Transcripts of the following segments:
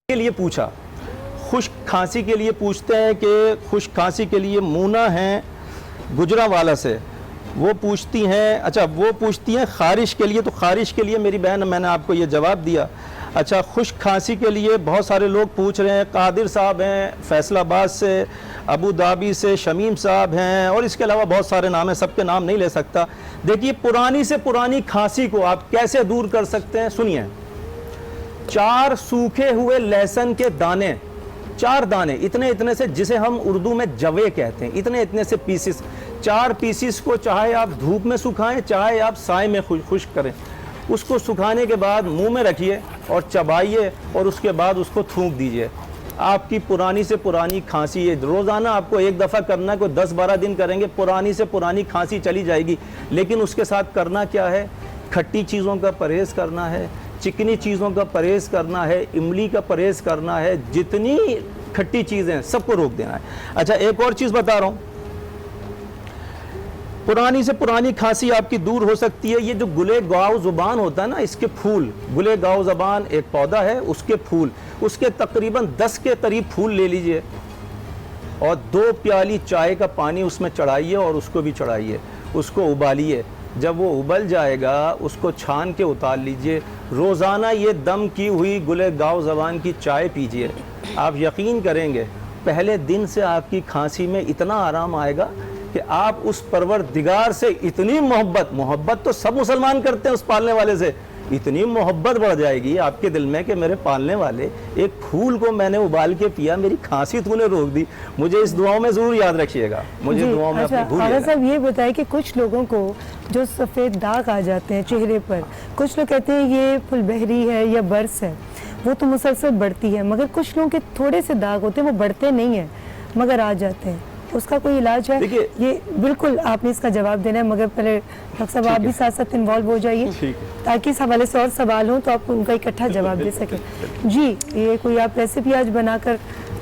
کے لیے پوچھا، خشک کھانسی کے لیے پوچھتے ہیں کہ خشک کھانسی کے لیے مونا ہیں گجرانوالہ سے، وہ پوچھتی ہیں، اچھا وہ پوچھتی ہیں خارش کے لیے، تو خارش کے لیے میری بہن میں نے آپ کو یہ جواب دیا۔ اچھا خشک کھانسی کے لیے بہت سارے لوگ پوچھ رہے ہیں، قادر صاحب ہیں فیصل آباد سے، ابو دھابی سے شمیم صاحب ہیں، اور اس کے علاوہ بہت سارے نام ہیں، سب کے نام نہیں لے سکتا۔ دیکھیے پرانی سے پرانی کھانسی کو آپ کیسے دور کر سکتے ہیں، سنیے۔ 4 سوکھے ہوئے لہسن کے دانے، 4 دانے اتنے اتنے سے، جسے ہم اردو میں جوے کہتے ہیں، اتنے اتنے سے پیسز، 4 پیسز کو چاہے آپ دھوپ میں سکھائیں چاہے آپ سائے میں خشک کریں، اس کو سکھانے کے بعد منہ میں رکھیے اور چبائیے، اور اس کے بعد اس کو تھونک دیجئے۔ آپ کی پرانی سے پرانی کھانسی، یہ روزانہ آپ کو ایک دفعہ کرنا ہے، کوئی 10-12 دن کریں گے، پرانی سے پرانی کھانسی چلی جائے گی۔ لیکن اس کے ساتھ کرنا کیا ہے؟ کھٹی چیزوں کا پرہیز کرنا ہے، چکنی چیزوں کا پرہیز کرنا ہے، املی کا پرہیز کرنا ہے، جتنی کھٹی چیزیں سب کو روک دینا ہے۔ اچھا ایک اور چیز بتا رہا ہوں، پرانی سے پرانی کھانسی آپ کی دور ہو سکتی ہے۔ یہ جو گلے گاؤ زبان ہوتا ہے نا، اس کے پھول، گلے گاؤ زبان ایک پودا ہے، اس کے پھول، اس کے تقریباً 10 کے قریب پھول لے لیجئے اور 2 پیالی چائے کا پانی اس میں چڑھائیے اور اس کو بھی چڑھائیے، اس کو ابالیے۔ جب وہ ابل جائے گا اس کو چھان کے اتار لیجئے۔ روزانہ یہ دم کی ہوئی گلے گاؤ زبان کی چائے پیجئے، آپ یقین کریں گے پہلے دن سے آپ کی کھانسی میں اتنا آرام آئے گا کہ آپ اس پروردگار سے اتنی محبت تو سب مسلمان کرتے ہیں اس پالنے والے سے، اتنی محبت بڑھ جائے گی آپ کے دل میں کہ میرے پالنے والے، ایک پھول کو میں نے ابال کے پیا، میری کھانسی تو نے روک دی۔ مجھے اس دعاؤں میں ضرور یاد رکھیے گا، مجھے دعاؤں میں اپنی بھولیے گا۔ صاحب یہ بتائیں کہ کچھ لوگوں کو جو سفید داغ آ جاتے ہیں چہرے پر، کچھ لوگ کہتے ہیں یہ پھل بہری ہے یا برس ہے، وہ تو مسلسل بڑھتی ہے، مگر کچھ لوگوں کے تھوڑے سے داغ ہوتے ہیں وہ بڑھتے نہیں ہیں مگر آ جاتے ہیں، اس کا کوئی علاج ہے؟ یہ بالکل آپ نے اس کا جواب دینا ہے، مگر پہلے ڈاکٹر صاحب آپ بھی ساتھ ساتھ انوالو ہو جائیے تاکہ اس حوالے سے اور سوال ہوں تو آپ ان کا اکٹھا جواب دے سکیں۔ جی یہ کوئی آپ ریسیپی آج بنا کر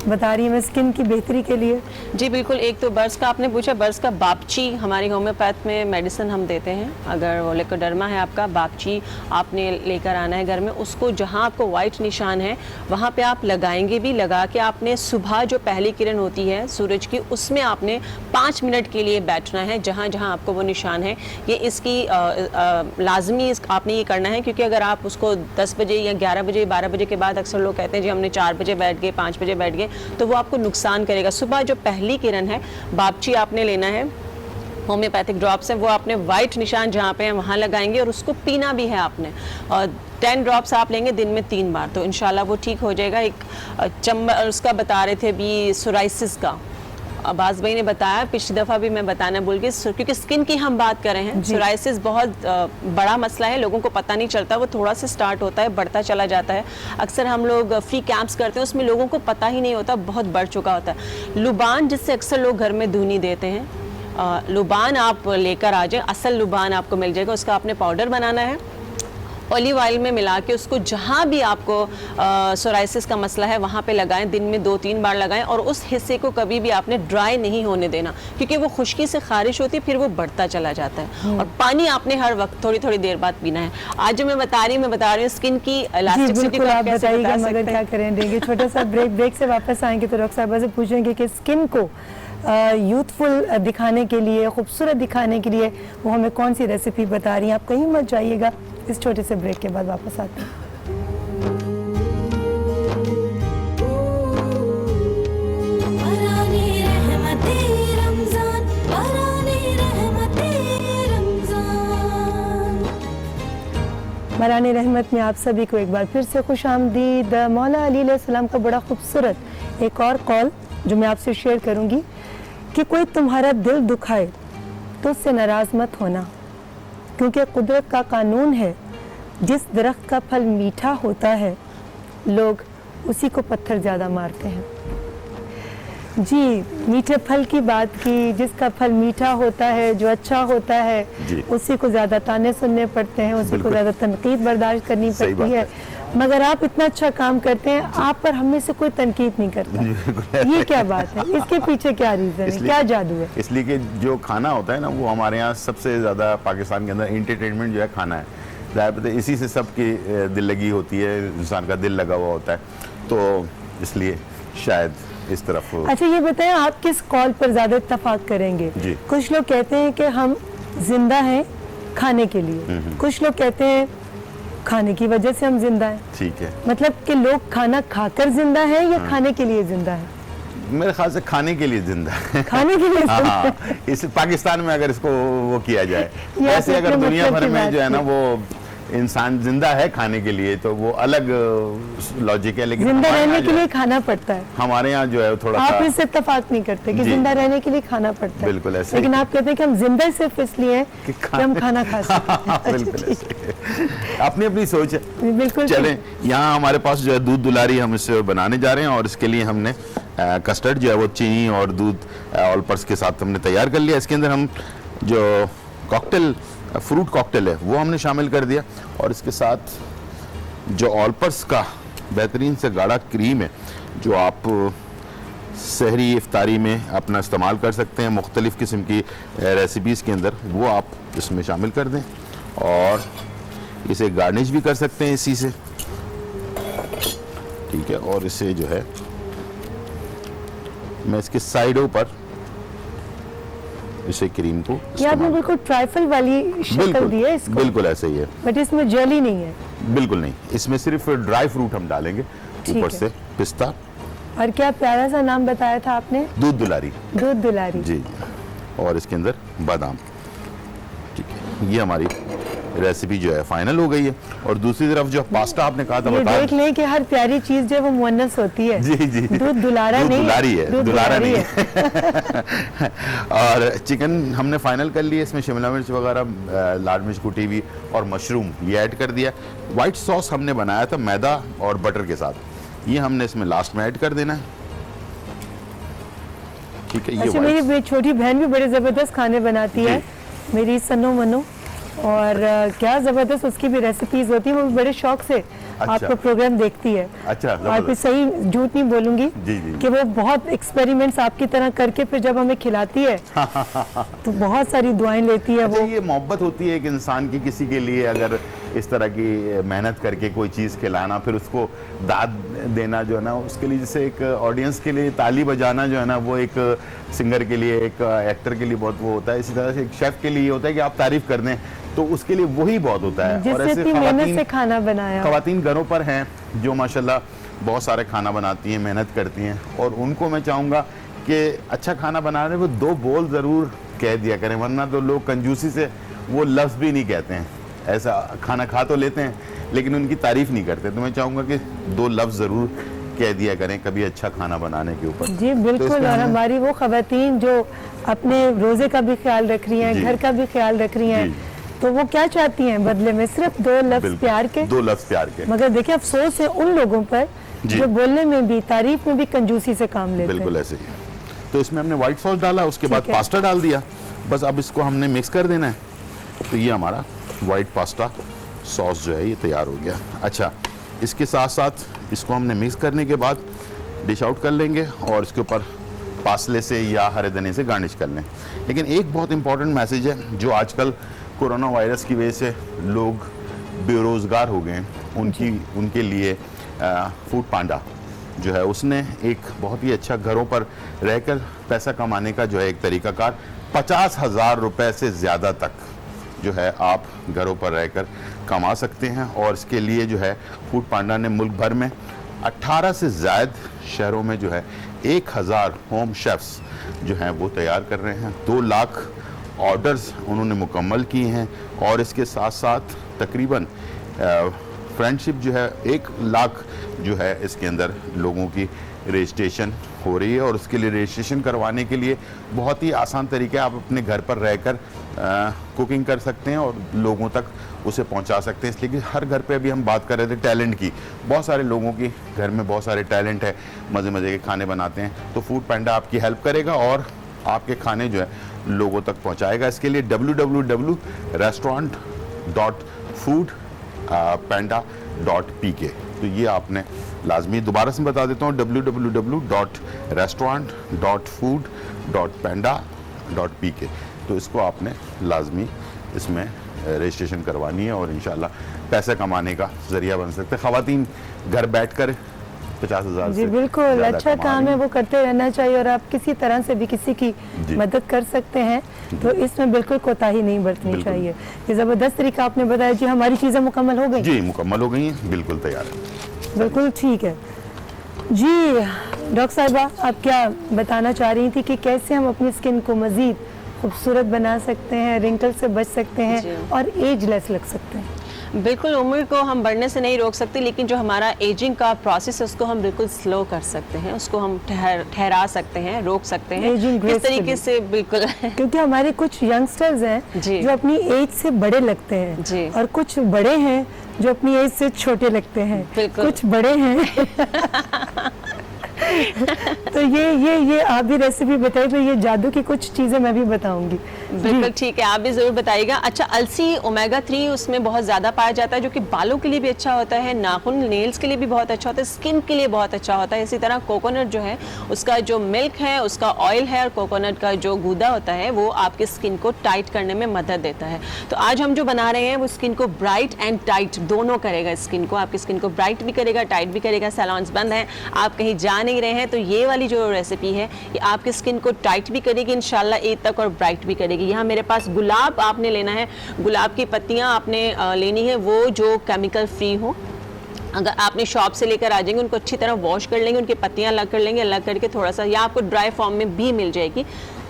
بتا رہی ہیں اسکن کی بہتری کے لیے؟ جی بالکل، ایک تو برس کا آپ نے پوچھا، برس کا باپچی ہماری ہومیوپیتھ میں میڈیسن ہم دیتے ہیں، اگر وہ لیکوڈرما ہے آپ کا، باپچی آپ نے لے کر آنا ہے گھر میں، اس کو جہاں آپ کو وائٹ نشان ہے وہاں پہ آپ لگائیں گے بھی، لگا کے آپ نے صبح جو پہلی کرن ہوتی ہے سورج کی اس میں آپ نے 5 منٹ کے لیے بیٹھنا ہے جہاں جہاں آپ کو وہ نشان ہے۔ یہ اس کی لازمی آپ نے یہ کرنا ہے، کیونکہ اگر آپ اس کو 10 بجے یا 11 بجے 12 بجے کے بعد، اکثر لوگ کہتے ہیں جی ہم نے 4 بجے بیٹھ گئے 5 بجے بیٹھ گئے، تو وہ آپ کو نقصان کرے گا۔ صبح جو پہلی کرن ہے باپچی آپ نے لینا ہے، ہومیوپیتھک ڈراپس ہیں وہ آپ نے وائٹ نشان جہاں پہ ہیں وہاں لگائیں گے، اور اس کو پینا بھی ہے آپ نے، اور 10 ڈراپس آپ لیں گے دن میں 3 بار، تو انشاءاللہ وہ ٹھیک ہو جائے گا۔ ایک اس کا بتا رہے تھے بھی سورائسس کا، عباس بھائی نے بتایا، پچھلی دفعہ بھی میں بتانا بھول گئی، کیونکہ سکن کی ہم بات کر رہے ہیں، سورائسس بہت بڑا مسئلہ ہے، لوگوں کو پتہ نہیں چلتا، وہ تھوڑا سے سٹارٹ ہوتا ہے بڑھتا چلا جاتا ہے، اکثر ہم لوگ فری کیمپس کرتے ہیں اس میں لوگوں کو پتہ ہی نہیں ہوتا، بہت بڑھ چکا ہوتا ہے۔ لبان جس سے اکثر لوگ گھر میں دھونی دیتے ہیں، لبان آپ لے کر آ جائیں، اصل لبان آپ کو مل جائے گا، اس کا آپ نے پاؤڈر بنانا ہے، اولیو آئل میں ملا کے اس کو جہاں بھی آپ کو سورائسس کا مسئلہ ہے وہاں پہ لگائیں، دن میں 2-3 بار لگائیں، اور اس حصے کو کبھی بھی آپ نے ڈرائی نہیں ہونے دینا، کیونکہ وہ خشکی سے خارش ہوتی ہے پھر وہ بڑھتا چلا جاتا ہے، اور پانی آپ نے ہر وقت تھوڑی تھوڑی دیر بعد پینا ہے۔ آج جو میں بتا رہی ہوں اسکن کی الاسٹکسٹی کو آپ کیسے بتا سکتے ہیں؟ مگر کیا کریں، دیں گے چھوٹا سا بریک سے واپس آئیں گے تو ڈاکٹر صاحبہ سے پوچھیں گے کہ اسکن کو یوتھفل دکھانے کے لیے، خوبصورت دکھانے کے لیے وہ ہمیں کون سی ریسیپی بتا رہی ہیں۔ آپ کہیں مت جائیے گا، اس چھوٹے سے بریک کے بعد واپس آتے ہیں۔ ماران رحمت میں آپ سبھی کو ایک بار پھر سے خوش آمدید۔ مولا علی علیہ السلام کا بڑا خوبصورت ایک اور قول جو میں آپ سے شیئر کروں گی کہ کوئی تمہارا دل دکھائے تو اس سے ناراض مت ہونا، کیونکہ قدرت کا قانون ہے جس درخت کا پھل میٹھا ہوتا ہے لوگ اسی کو پتھر زیادہ مارتے ہیں۔ جی میٹھے پھل کی بات کی، جس کا پھل میٹھا ہوتا ہے، جو اچھا ہوتا ہے، اسی کو زیادہ تانے سننے پڑتے ہیں، اسی کو زیادہ تنقید برداشت کرنی پڑتی ہے، مگر آپ اتنا اچھا کام کرتے ہیں، آپ پر ہم میں سے کوئی تنقید نہیں کرتا۔ یہ کیا بات ہے؟ اس کے پیچھے کیا ریزن ہے، کیا جادو ہے؟ اس لیے کہ جو کھانا ہوتا ہے نا وہ ہمارے ہاں سب سے زیادہ پاکستان کے اندر انٹرٹینمنٹ جو ہے کھانا ہے، ظاہر بات ہے اسی سے سب کی دل لگی ہوتی ہے, انسان کا دل لگا ہوا ہوتا ہے, تو اس لیے شاید اس طرف. اچھا یہ بتائیں آپ کس قول پر زیادہ اتفاق کریں گے؟ جی. کچھ لوگ کہتے ہیں کہ ہم زندہ ہیں کھانے کے لیے, کچھ لوگ کہتے ہیں کھانے کی وجہ سے ہم زندہ ہیں. ٹھیک ہے, مطلب کہ لوگ کھانا کھا کر زندہ ہیں یا کھانے کے لیے زندہ ہیں؟ میرے خیال سے کھانے کے لیے زندہ ہے. کھانے کے لیے زندہ ہاں, اس پاکستان میں اگر اس کو وہ کیا جائے, یہ ویسے آپ اگر اپنے دنیا مطلب بھر کی میں بات جو ہے نا کی. وہ انسان زندہ ہے کھانے کے لیے تو وہ الگ لاجک ہے, لیکن زندہ ہمارے رہنے یہاں کے جو ہے- لیے کھانا پڑتا ہے. ہمارے یہاں جو ہے تھوڑا آپ سا اس سے اتفاق نہیں کرتے کہ جی. زندہ رہنے کے لیے کھانا پڑتا ہے, بالکل ایسے ہی. لیکن آپ کہتے ہیں کہ ہم زندہ صرف اس لیے ہیں کہ ہم کھانا کھا سکیں. بالکل ایسے اپنی اپنی سوچ ہے. بالکل. چلیں, یہاں ہمارے پاس جو ہے دودھ دلاری ہم اسے بنانے جا رہے ہیں, اور اس کے لیے ہم نے کسٹرڈ جو ہے وہ چینی اور دودھ آل پرس کے ساتھ ہم نے تیار کر لیا. اس کے اندر ہم جو کاکٹیل فروٹ کاکٹیل ہے وہ ہم نے شامل کر دیا, اور اس کے ساتھ جو آل پرس کا بہترین سے گاڑھا کریم ہے جو آپ سحری افطاری میں اپنا استعمال کر سکتے ہیں مختلف قسم کی ریسیپیز کے اندر, وہ آپ اس میں شامل کر دیں, اور اسے گارنش بھی کر سکتے ہیں اسی سے. ٹھیک ہے, اور اسے جو ہے میں اس کے سائیڈوں پر اسے کریم کو یہ آپ نے بالکل ٹرائفل والی شکل دی ہے اس کو, بالکل ایسے ہی ہے, بٹ اس میں جیلی نہیں ہے. بالکل نہیں, اس میں صرف ڈرائی فروٹ ہم ڈالیں گے اوپر ہے. سے, پستہ, اور کیا پیارا سا نام بتایا تھا آپ نے؟ دودھ دلاری. دودھ دلاری. جی, اور اس کے اندر بادام. ٹھیک ہے, یہ ہماری ریسیپی جو ہے فائنل ہو گئی ہے. اور دوسری طرف جو پاستا آپ نے کہا تھا یہ بتا دیکھ لیں کہ ہر پیاری چیز جو ہے وہ مونس ہوتی ہے. جی جی, دودھ دلارا نہیں دلاری ہے, دودھ دلارا دلاری نہیں ہے. اور چکن ہم نے فائنل کر لی ہے, اس میں شملہ مرچ وغیرہ, لال مرچ کوٹی ہوئی اور مشروم یہ ایڈ کر دیا. وائٹ سوس ہم نے بنایا تھا میدا اور بٹر کے ساتھ, یہ ہم نے اس میں لاسٹ میں ایڈ کر دینا ہے. ٹھیک ہے, اچھا, یہ میری چھوٹی بہن بھی بڑے زبردست کھانے بناتی ہے, میری سنو منو, اور کیا زبردست اس کی بھی ریسیپیز ہوتی ہیں, وہ بھی بڑے شوق سے آپ کا پروگرام دیکھتی ہے. اچھا, اور پھر صحیح جھوٹ نہیں بولوں گی جی جی, کہ وہ بہت ایکسپیریمنٹس آپ کی طرح کر کے پھر جب ہمیں کھلاتی ہے تو بہت ساری دعائیں لیتی ہے. وہ یہ محبت ہوتی ہے کہ انسان کی کسی کے لیے اگر اس طرح کی محنت کر کے کوئی چیز کھلانا, پھر اس کو داد دینا جو ہے نا, اس کے لیے جیسے ایک آڈینس کے لیے تالی بجانا جو ہے نا, وہ ایک سنگر کے لیے, ایک ایکٹر کے لیے بہت وہ ہوتا ہے. اسی طرح سے ایک شیف کے لیے ہوتا ہے کہ آپ تعریف کر دیں, تو اس کے لیے وہی بہت ہوتا ہے. جس اور سے ایسے اتنی محنت سے کھانا بنایا, خواتین گھروں پر ہیں جو ماشاءاللہ بہت سارے کھانا بناتی ہیں, محنت کرتی ہیں, اور ان کو میں چاہوں گا کہ اچھا کھانا بنا رہے وہ 2 بول ضرور کہہ دیا کریں, ورنہ تو لوگ کنجوسی سے وہ لفظ بھی نہیں کہتے ہیں. ایسا کھانا کھا تو لیتے ہیں لیکن ان کی تعریف نہیں کرتے. تو میں چاہوں گا کہ 2 لفظ ضرور کہہ دیا کریں کبھی اچھا کھانا بنانے کے اوپر. جی بالکل. اور ہماری وہ خواتین جو اپنے روزے کا بھی خیال رکھ رہی ہیں, گھر کا بھی خیال رکھ رہی ہیں, تو وہ کیا چاہتی ہیں بدلے میں؟ صرف 2 لفظ پیار کے. 2 لفظ پیار کے. مگر دیکھیں افسوس ہے ان لوگوں پر جو بولنے میں بھی, تعریف میں بھی کنجوسی سے کام لیتے ہیں. بالکل ایسے ہی. تو اس میں ہم نے وائٹ سوس ڈالا, اس کے بعد پاستا ڈال دیا, بس اب اس کو ہم نے مکس کر دینا ہے. تو یہ ہمارا وائٹ پاستا سوس جو ہے یہ تیار ہو گیا. اچھا, اس کے ساتھ ساتھ اس کو ہم نے مکس کرنے کے بعد ڈش آؤٹ کر لیں گے, اور اس کے اوپر پاسلے سے یا ہرے دھنے سے گارنش کر لیں. لیکن ایک بہت امپورٹنٹ میسیج ہے, جو آج کل کورونا وائرس کی وجہ سے لوگ بے روزگار ہو گئے ہیں, ان کے لیے فوڈ پانڈا جو ہے اس نے ایک بہت ہی اچھا گھروں پر رہ کر پیسہ کمانے کا جو ہے ایک طریقہ کار, 50,000 روپے سے زیادہ تک جو ہے آپ گھروں پر رہ کر کما سکتے ہیں. اور اس کے لیے جو ہے فوڈ پانڈا نے ملک بھر میں 18 سے زائد شہروں میں جو ہے 1000 ہوم شیفز جو ہیں وہ تیار کر رہے ہیں. 2 لاکھ آرڈرز انہوں نے مکمل کیے ہیں, اور اس کے ساتھ ساتھ تقریباً فرینڈشپ جو ہے 1 لاکھ جو ہے اس کے اندر لوگوں کی رجسٹریشن ہو رہی ہے. اور اس کے لیے رجسٹریشن کروانے کے لیے بہت ہی آسان طریقہ ہے, آپ اپنے گھر پر رہ کر کوکنگ کر سکتے ہیں اور لوگوں تک اسے پہنچا سکتے ہیں. اس لیے کہ ہر گھر پہ ابھی ہم بات کر رہے تھے ٹیلنٹ کی, بہت سارے لوگوں کی گھر میں بہت سارے ٹیلنٹ ہے, مزے مزے کے کھانے بناتے ہیں. تو فوڈ پینڈا آپ کی ہیلپ کرے گا اور آپ کے کھانے جو ہے لوگوں تک پہنچائے گا. اس کے لیے www.restaurant.foodpanda.pk, تو یہ آپ نے لازمی, دوبارہ سے بتا دیتا ہوں, www.restaurant.food.panda.pk, تو اس کو آپ نے لازمی اس میں رجسٹریشن کروانی ہے اور انشاءاللہ پیسہ کمانے کا ذریعہ بن سکتے ہیں. خواتین گھر بیٹھ کر 50,000 جی بالکل اچھا کام ہے, وہ کرتے رہنا چاہیے, اور آپ کسی طرح سے بھی کسی کی مدد کر سکتے ہیں تو اس میں بالکل کوتاہی نہیں برتنی چاہیے. یہ زبردست طریقہ آپ نے بتایا. جی ہماری چیزیں مکمل ہو گئی؟ جی مکمل ہو گئی ہیں, بالکل تیار ہے. بالکل ٹھیک ہے. جی ڈاکٹر صاحبہ آپ کیا بتانا چاہ رہی تھی کہ کیسے ہم اپنی اسکن کو مزید خوبصورت بنا سکتے ہیں, رنکل سے بچ سکتے ہیں اور ایج لیس لگ سکتے ہیں؟ بالکل عمر کو ہم بڑھنے سے نہیں روک سکتے, لیکن جو ہمارا ایجنگ کا پروسیس ہے اس کو ہم بالکل سلو کر سکتے ہیں, اس کو ہم ٹھہرا سکتے ہیں, روک سکتے ہیں اس طریقے سے. بالکل کیونکہ ہمارے کچھ ینگسٹرز ہیں جو اپنی ایج سے بڑے لگتے ہیں اور کچھ بڑے ہیں جو اپنی ایج سے چھوٹے لگتے ہیں, کچھ بڑے ہیں تو یہ آپ بھی ریسیپی بتائیے, تو یہ جادو کی کچھ چیزیں میں بھی بتاؤں گی. بالکل ٹھیک ہے, آپ بھی ضرور بتائیے گا. اچھا السی اومیگا 3 اس میں بہت زیادہ پایا جاتا ہے, جو کہ بالوں کے لیے بھی اچھا ہوتا ہے, ناخن نیلز کے لیے بھی بہت اچھا ہوتا ہے, اسکن کے لیے بہت اچھا ہوتا ہے. اسی طرح کوکونٹ جو ہے اس کا جو ملک ہے, اس کا آئل ہے, اور کوکونٹ کا جو گودا ہوتا ہے وہ آپ کی اسکن کو ٹائٹ کرنے میں مدد دیتا ہے. تو آج ہم جو بنا رہے ہیں وہ اسکن کو برائٹ اینڈ ٹائٹ دونوں کرے گا. اسکن کو, آپ کی اسکن کو برائٹ بھی کرے گا, ٹائٹ بھی کرے گا. سیلونز بند ہیں, آپ کہیں جا نہیں رہے ہیں, تو یہ والی جو ریسیپی ہے یہ آپ کی اسکن کو ٹائٹ بھی کرے گی انشاءاللہ عید تک, اور برائٹ بھی کرے گی. یہاں میرے پاس گلاب آپ نے لینا ہے, گلاب کی پتیاں آپ نے لینی ہے وہ جو کیمیکل فری ہو. اگر آپ نے شاپ سے لے کر آ جائیں گے, ان کو اچھی طرح واش کر لیں گے, ان کی پتیاں الگ کر لیں گے, الگ کر کے تھوڑا سا, یا آپ کو ڈرائی فارم میں بھی مل جائے گی.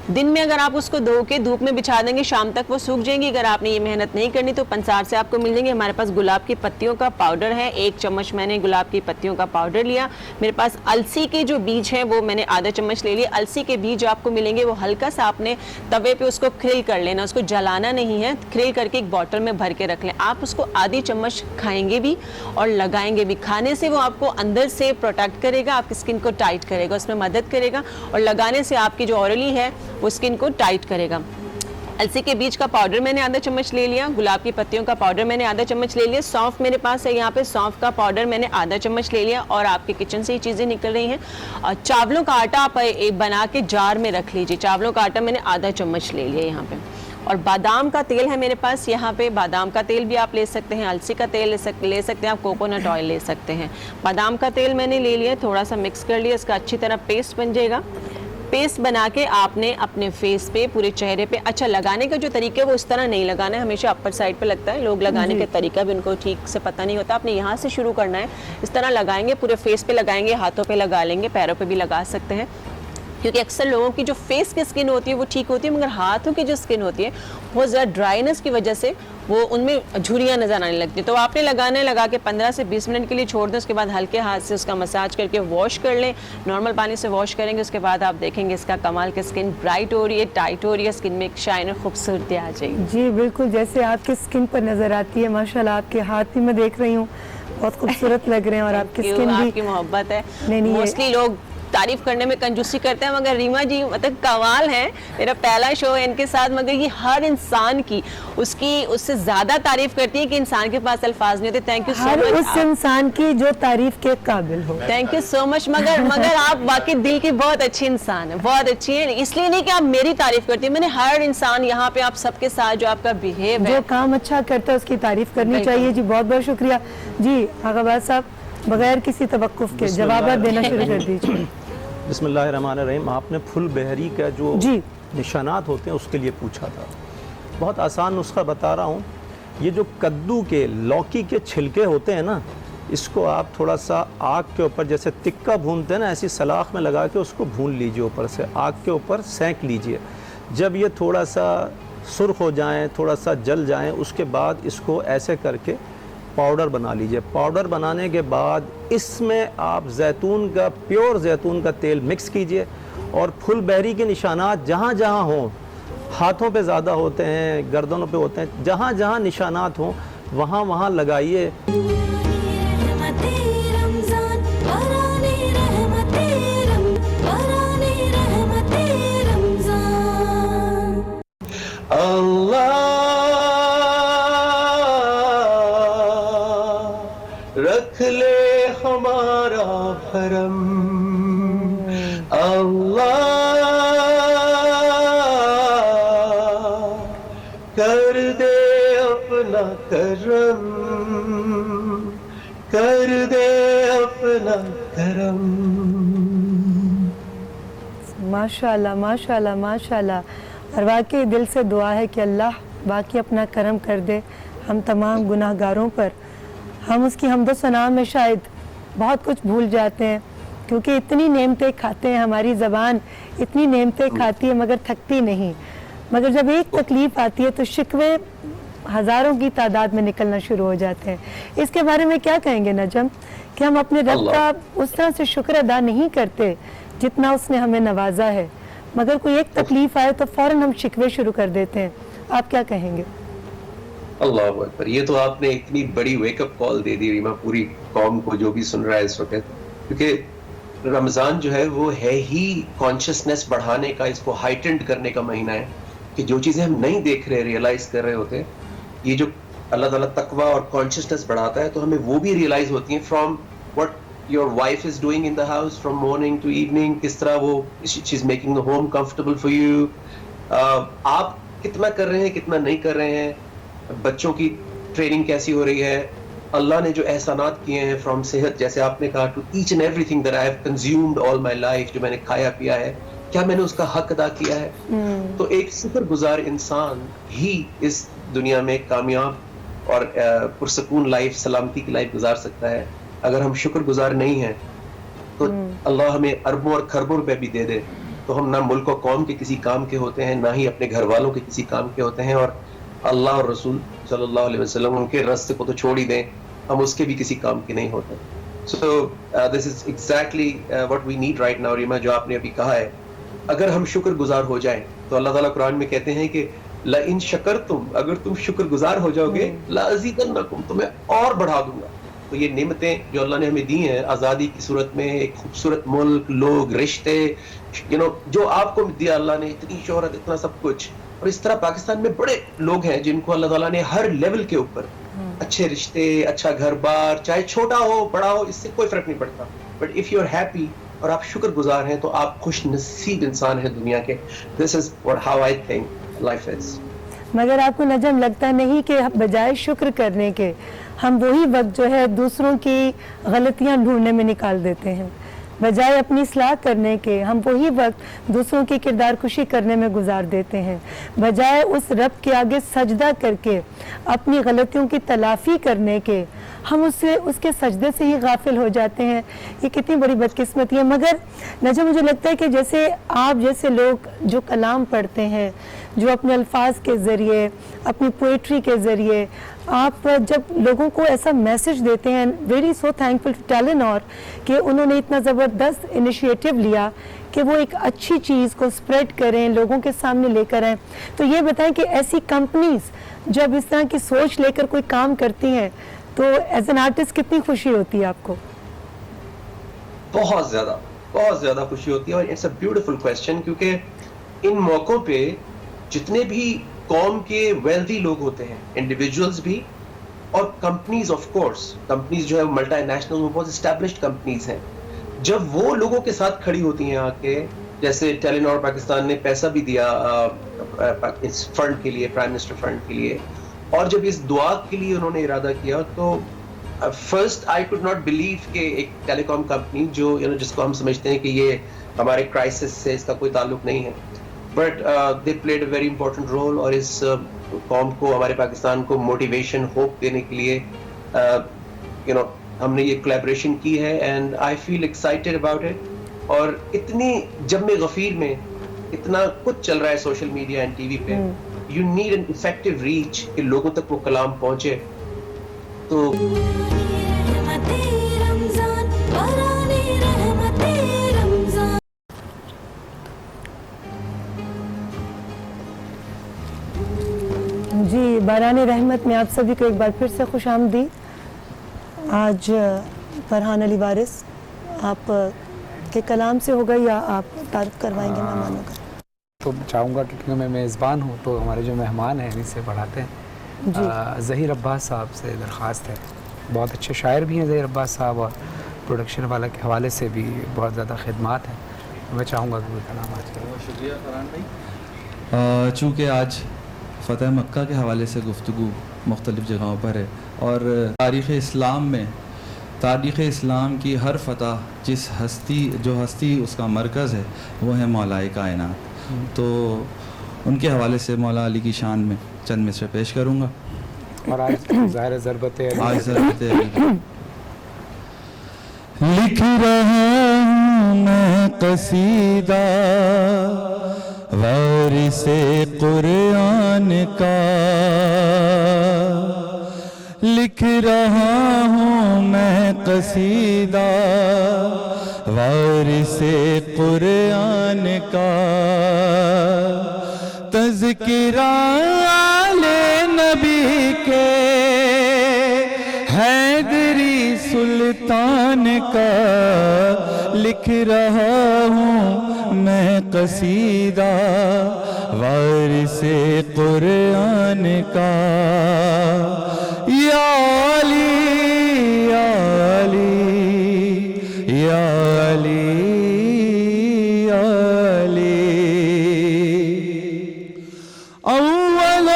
دن میں اگر آپ اس کو دھو کے دھوپ میں بچھا دیں گے, شام تک وہ سوکھ جائیں گی. اگر آپ نے یہ محنت نہیں کرنی تو پنسار سے آپ کو مل جائیں گے. ہمارے پاس گلاب کی پتیوں کا پاؤڈر ہے, 1 چمچ میں نے گلاب کی پتیوں کا پاؤڈر لیا. میرے پاس السی کے جو بیج ہیں وہ میں نے آدھا چمچ لے لیا. السی کے بیج آپ کو ملیں گے, وہ ہلکا سا آپ نے توے پہ اس کو کھریل کر لینا, اس کو جلانا نہیں ہے, کھریل کر کے ایک بوٹل میں بھر کے رکھ لیں. آپ اس کو آدھی چمچ کھائیں گے بھی اور لگائیں گے بھی. کھانے سے وہ آپ کو اندر سے پروٹیکٹ کرے گا, آپ کی اسکن کو ٹائٹ کرے گا, اس میں مدد کرے گا, اور لگانے سے آپ کی جو اورلی ہے وہ اسکن کو ٹائٹ کرے گا. السی کے بیج کا پاؤڈر میں نے آدھا چمچ لے لیا, گلاب کی پتیوں کا پاؤڈر میں نے آدھا چمچ لے لیا, سونف میرے پاس ہے یہاں پہ, سونف کا پاؤڈر میں نے آدھا چمچ لے لیا, اور آپ کے کچن سے یہ چیزیں نکل رہی ہیں. چاولوں کا آٹا آپ بنا کے جار میں رکھ لیجیے, چاولوں کا آٹا میں نے آدھا چمچ لے لیا یہاں پہ. اور بادام کا تیل ہے میرے پاس یہاں پہ, بادام کا تیل بھی آپ لے سکتے ہیں, السی کا تیل لے سکتے ہیں, آپ کوکونٹ آئل لے سکتے ہیں. بادام کا تیل میں نے لے لیا, تھوڑا سا مکس کر لیا, اس کا اچھی طرح پیسٹ بن جائے گا. پیسٹ بنا کے آپ نے اپنے فیس پہ, پورے چہرے پہ, اچھا لگانے کا جو طریقہ ہے وہ اس طرح نہیں لگانا ہے, ہمیشہ اپر سائڈ پہ لگتا ہے, لوگ لگانے کا طریقہ بھی ان کو ٹھیک سے پتہ نہیں ہوتا. آپ نے یہاں سے شروع کرنا ہے, اس طرح لگائیں گے, پورے فیس پہ لگائیں گے, ہاتھوں پہ لگا لیں گے, پیروں پہ بھی لگا سکتے ہیں. کیونکہ اکثر لوگوں کی جو فیس کی اسکن ہوتی ہے وہ ٹھیک ہوتی ہے, مگر ہاتھوں کی جو اسکن ہوتی ہے بہت زیادہ ڈرائینس کی وجہ سے وہ ان میں جھریاں نظر آنے لگتی ہیں. تو آپ نے لگانا ہے, لگا کے 15 سے 20 منٹ کے لیے چھوڑ دیں, اس کے بعد ہلکے ہاتھ سے اس کا مساج کر کے واش کر لیں, نارمل پانی سے واش کریں گے. اس کے بعد آپ دیکھیں گے اس کا کمال کی اسکن برائٹ ہو رہی ہے, ٹائٹ ہو رہی ہے, اسکن میں ایک شائن اور خوبصورتی آ جائے گی. جی بالکل جیسے آپ کی اسکن پر نظر آتی ہے, ماشاءاللہ آپ کے ہاتھ بھی میں دیکھ رہی ہوں بہت خوبصورت لگ رہے ہیں, اور آپ کی اسکن بھی, آپ کی محبت ہے. موسٹلی لوگ تعریف کرنے میں کنجوسی کرتے ہیں, مگر ریما جی مطلب کمال ہے, میرا پہلا شو ہے ان کے ساتھ, مگر یہ ہر انسان کی اس سے زیادہ تعریف کرتی ہیں کہ انسان کے پاس الفاظ نہیں ہوتے. تھینک یو سو مچ. ہر اس انسان کی جو تعریف کے قابل ہو. تھینک یو سو مچ. مگر آپ واقعی دل کی بہت اچھی انسان ہیں, بہت اچھی ہیں. اس لیے نہیں کہ آپ میری تعریف کرتی ہیں, میں نے ہر انسان یہاں پہ آپ سب کے ساتھ جو آپ کا بہیو ہے, جو کام اچھا کرتا ہے اس کی تعریف کرنی چاہیے. جی بہت بہت شکریہ. جی آغا باز صاحب بغیر کسی توقف کے جوابات دینا شروع کر دیجیے. بسم اللہ الرحمن الرحیم. آپ نے پھل بہری کا جو نشانات ہوتے ہیں اس کے لیے پوچھا تھا. بہت آسان نسخہ بتا رہا ہوں. یہ جو کدو کے, لوکی کے چھلکے ہوتے ہیں نا, اس کو آپ تھوڑا سا آگ کے اوپر جیسے تکہ بھونتے ہیں نا, ایسی سلاخ میں لگا کے اس کو بھون لیجئے, اوپر سے آگ کے اوپر سینک لیجئے. جب یہ تھوڑا سا سرخ ہو جائیں, تھوڑا سا جل جائیں, اس کے بعد اس کو ایسے کر کے پاؤڈر بنا لیجئے. پاؤڈر بنانے کے بعد اس میں آپ زیتون کا, پیور زیتون کا تیل مکس کیجئے, اور پھل بہری کے نشانات جہاں جہاں ہوں, ہاتھوں پہ زیادہ ہوتے ہیں, گردنوں پہ ہوتے ہیں, جہاں جہاں نشانات ہوں وہاں وہاں لگائیے. رکھ لے ہمارا بھرم, اللہ کر دے کر دے اپنا کرم. ماشاءاللہ ماشاءاللہ ماشاءاللہ. اور واقعی دل سے دعا ہے کہ اللہ باقی اپنا کرم کر دے ہم تمام گناہ گاروں پر. ہم اس کی حمد و ثنا میں شاید بہت کچھ بھول جاتے ہیں کیونکہ اتنی نعمتیں کھاتے ہیں, ہماری زبان اتنی نعمتیں کھاتی ہے مگر تھکتی نہیں. مگر جب ایک تکلیف آتی ہے تو شکوے ہزاروں کی تعداد میں نکلنا شروع ہو جاتے ہیں. اس کے بارے میں کیا کہیں گے نجم کہ ہم اپنے رب کا اس طرح سے شکر ادا نہیں کرتے جتنا اس نے ہمیں نوازا ہے, مگر کوئی ایک تکلیف آئے تو فوراً ہم شکوے شروع کر دیتے ہیں. آپ کیا کہیں گے؟ اللہ اکبر, یہ تو آپ نے اتنی بڑی ویک اپ کال دے دی ریما پوری قوم کو جو بھی سن رہا ہے اس وقت, کیونکہ رمضان جو ہے وہ ہے ہی کانشیسنیس بڑھانے کا, اس کو ہائٹنڈ کرنے کا مہینہ ہے کہ جو چیزیں ہم نہیں دیکھ رہے, ریئلائز کر رہے ہوتے, یہ جو اللہ تعالیٰ تقویٰ اور کانشیسنیس بڑھاتا ہے تو ہمیں وہ بھی ریئلائز ہوتی ہیں from what your wife is doing in the house from morning to evening, کس طرح وہ she is making the home comfortable for you, آپ کتنا کر رہے ہیں کتنا نہیں کر رہے ہیں, بچوں کی ٹریننگ کیسی ہو رہی ہے, اللہ نے جو احسانات کیے ہیں فرام صحت جیسے آپ نے کہا to each and everything that I have consumed all my life, جو میں نے کھایا پیا ہے کیا میں نے اس کا حق ادا کیا ہے. تو ایک شکر گزار انسان ہی اس دنیا میں کامیاب اور پرسکون لائف, سلامتی کی لائف گزار سکتا ہے. اگر ہم شکر گزار نہیں ہیں تو اللہ ہمیں اربوں اور کھربوں روپے بھی دے دے تو ہم نہ ملک و قوم کے کسی کام کے ہوتے ہیں, نہ ہی اپنے گھر والوں کے کسی کام کے ہوتے ہیں, اور اللہ اور رسول صلی اللہ علیہ وسلم ان کے راستے کو تو چھوڑ ہی دیں, ہم اس کے بھی کسی کام کے نہیں ہوتے. So this is exactly what we need right now Reema, جو آپ نے ابھی کہا ہے. اگر ہم شکر گزار ہو جائیں تو اللہ تعالیٰ قرآن میں کہتے ہیں کہ لَإِن شَكَرْتُمْ, اگر تم شکر گزار ہو جاؤ گے لَأَزِيدَنَّكُمْ, تمہیں اور بڑھا دوں گا. تو یہ نعمتیں جو اللہ نے ہمیں دی ہیں آزادی کی صورت میں, ایک خوبصورت ملک, لوگ, رشتے, جو آپ کو دیا اللہ نے, اتنی شہرت, اتنا سب کچھ, اور اس طرح پاکستان میں بڑے لوگ ہیں جن کو اللہ تعالیٰ نے ہر لیول کے اوپر اچھے رشتے, اچھا گھر بار, چاہے چھوٹا ہو بڑا ہو اس سے کوئی فرق نہیں پڑتا, but if you are happy اور آپ شکر گزار ہیں تو آپ خوش نصیب انسان ہیں دنیا کے. This is how I think life is. مگر آپ کو نجم لگتا نہیں کہ بجائے شکر کرنے کے ہم وہی وقت جو ہے دوسروں کی غلطیاں ڈھونڈنے میں نکال دیتے ہیں, بجائے اپنی اصلاح کرنے کے ہم وہی وقت دوسروں کی کردار کشی کرنے میں گزار دیتے ہیں, بجائے اس رب کے آگے سجدہ کر کے اپنی غلطیوں کی تلافی کرنے کے ہم اس کے سجدے سے ہی غافل ہو جاتے ہیں. یہ کتنی بڑی بدقسمتی ہے. مگر نجم مجھے لگتا ہے کہ جیسے آپ جیسے لوگ جو کلام پڑھتے ہیں, جو اپنے الفاظ کے ذریعے, اپنی پوئٹری کے ذریعے آپ جب لوگوں کو ایسا میسج دیتے ہیں, ویری سو تھینکفل ٹو ٹیلنور کہ انہوں نے اتنا زبردست انیشیٹو لیا کہ وہ ایک اچھی چیز کو سپریڈ کریں, لوگوں کے سامنے لے کر آئیں. تو یہ بتائیں کہ ایسی کمپنیز جب اس طرح کی سوچ لے کر کوئی کام کرتی ہیں تو ایز این آرٹسٹ کتنی خوشی ہوتی ہے آپ کو؟ بہت زیادہ خوشی ہوتی ہے, اور اٹس اے بیوٹیفل کوسچن, کیونکہ ان موقعوں پہ جتنے بھی قوم کے ویلتھی لوگ ہوتے ہیں, انڈیویجولز بھی اور کمپنیز, آف کورس کمپنیز جو ہے ملٹی نیشنل وہ بہت اسٹیبلشڈ کمپنیز ہیں, جب وہ لوگوں کے ساتھ کھڑی ہوتی ہیں آ کے, جیسے ٹیلینور پاکستان نے پیسہ بھی دیا اس فنڈ کے لیے, پرائم منسٹر فنڈ کے لیے, اور جب اس دعا کے لیے انہوں نے ارادہ کیا تو first I could not believe کہ ایک ٹیلی کام کمپنی جو جس کو ہم سمجھتے ہیں کہ یہ ہمارے کرائسس سے اس کا کوئی تعلق نہیں ہے, but they played a very important role, اور اس قوم کو, ہمارے پاکستان کو موٹیویشن, ہوپ دینے کے لیے ہم نے یہ کولیبریشن کی ہے, and I feel excited about it. اور اتنی جم غفیر میں اتنا کچھ چل رہا ہے social media and T V پہ, you need an effective reach کہ لوگوں تک وہ کلام پہنچے. تو جی, باران رحمت میں آپ سبھی کو ایک بار پھر سے خوش آمدید. آج فرحان علی وارث آپ کے کلام سے ہوگا یا آپ تعارف کروائیں گے مہمانوں کا؟ تو چاہوں گا کہ کیونکہ میں میزبان ہوں تو ہمارے جو مہمان ہیں انہیں سے پڑھاتے ہیں. ظہیر عباس صاحب سے درخواست ہے, بہت اچھے شاعر بھی ہیں ظہیر عباس صاحب, اور پروڈکشن والا کے حوالے سے بھی بہت زیادہ خدمات ہیں. میں چاہوں گا کہ وہ کلام آج کریں. شکریہ فرحان بھائی. چونکہ آج فتح مکہ کے حوالے سے گفتگو مختلف جگہوں پر ہے, اور تاریخ اسلام میں تاریخ اسلام کی ہر فتح جو ہستی اس کا مرکز ہے وہ ہے مولائے کائنات. تو ان کے حوالے سے مولا علی کی شان میں چند مصرے پیش کروں گا. اور آج ظاہر ضربت ہے آج ضرورت ہے. لکھ رہا ہوں میں قصیدہ وارث قرآن کا, لکھ رہا ہوں میں قصیدہ وارث قرآن کا, تذکرہ آل نبی کے حیدری سلطان کا, لکھ رہا ہوں میں قصیدہ وارث قرآن کا. یا علی یا علی یا علی یا علی, اول و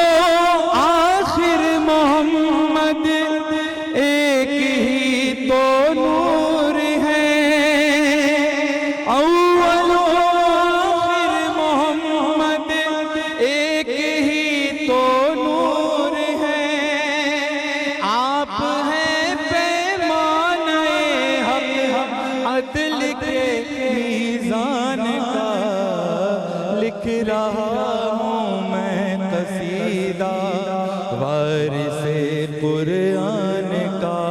آخر محمد ایک ہی تو نور ہے, اول و آخر محمد ایک ہی تو نور ہے, آپ ہیں پیمانہ حق عدل کے میزان کا, لکھ رہا ہوں میں قصیدہ وارث قرآن کا.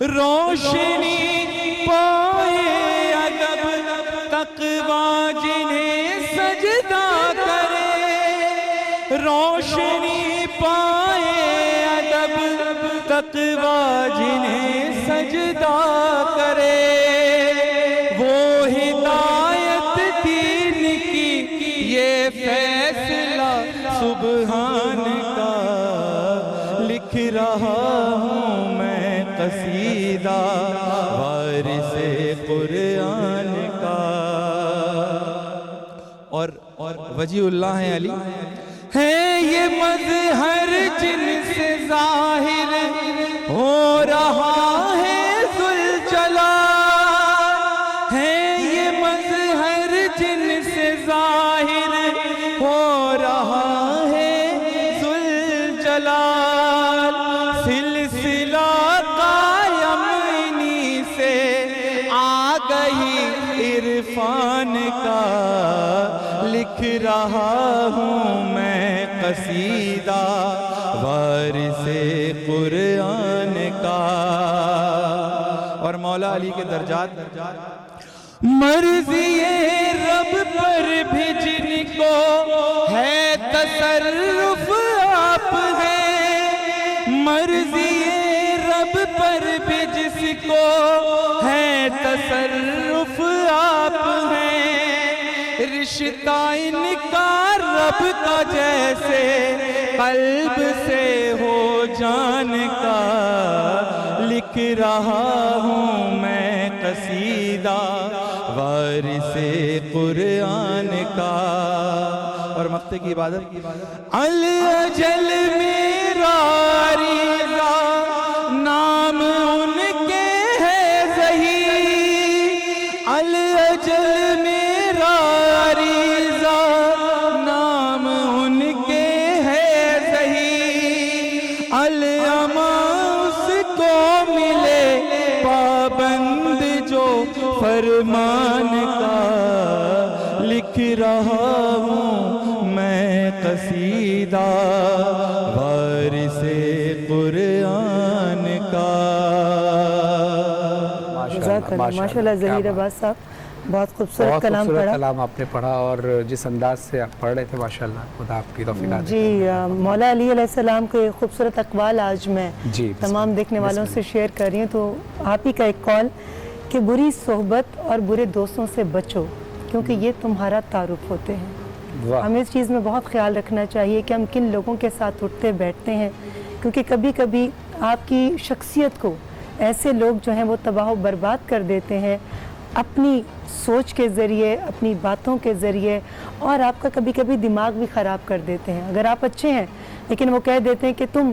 روشنی پائے ادب تقویٰ جنہیں سجدہ کرے, روشنی پائے ادب تقویٰ جنہیں سجدہ کرے, وہ ہدایت دین کی یہ فیصلہ سبحان کا, لکھ رہا ہوں میں قصیدہ وارث قرآن کا. اور وجی اللہ ہیں علی ہے یہ مظہر جن سے ظاہر ہو رہا ہے ذوالجلال, ہے یہ مظہر جن سے ظاہر ہو رہا ہے ذوالجلال, سلسلہ قائم انہی سے آ گئی عرفان کا, لکھ رہا ہوں میں قصیدہ وارث قرآن کا. اور مولا علی کے درجات, مرضی رب پر بھی جن کو ہے تصرف آپ ہے, مرضی رب پر بھی جس کو ہے تصرف آپ ہے, رشتہ ان کا رب کا جیسے قلب سے ہو جان کا, لکھ رہا ہوں میں قصیدہ وارث قرآن کا. اور مقطع کی عبادت, الاجل میرا عریضہ نام ان کے ہے زہی, الاجل میرا عریضہ نام ان کے ہے زہی, الاما اس کو ملے پابند جو فرمان کا, لکھ رہا ہوں میں قصیدہ وارث قرآن کا. ماشاءاللہ ظہیر عباس صاحب, بہت خوبصورت کلام پڑھا. کلام آپ نے پڑھا اور جس انداز سے آپ پڑھ رہے تھے ماشاءاللہ خدا آپ کی توفیق عطا جی, مولا علی علیہ السلام کے خوبصورت اقوال آج میں جی, تمام دیکھنے والوں سے شیئر کر رہی ہوں. تو آپ ہی کا ایک کال کہ بری صحبت اور برے دوستوں سے بچو کیونکہ یہ تمہارا تعارف ہوتے ہیں. ہمیں اس چیز میں بہت خیال رکھنا چاہیے کہ ہم کن لوگوں کے ساتھ اٹھتے بیٹھتے ہیں, کیونکہ کبھی کبھی آپ کی شخصیت کو ایسے لوگ جو ہیں وہ تباہ و برباد کر دیتے ہیں اپنی سوچ کے ذریعے, اپنی باتوں کے ذریعے, اور آپ کا کبھی کبھی دماغ بھی خراب کر دیتے ہیں. اگر آپ اچھے ہیں لیکن وہ کہہ دیتے ہیں کہ تم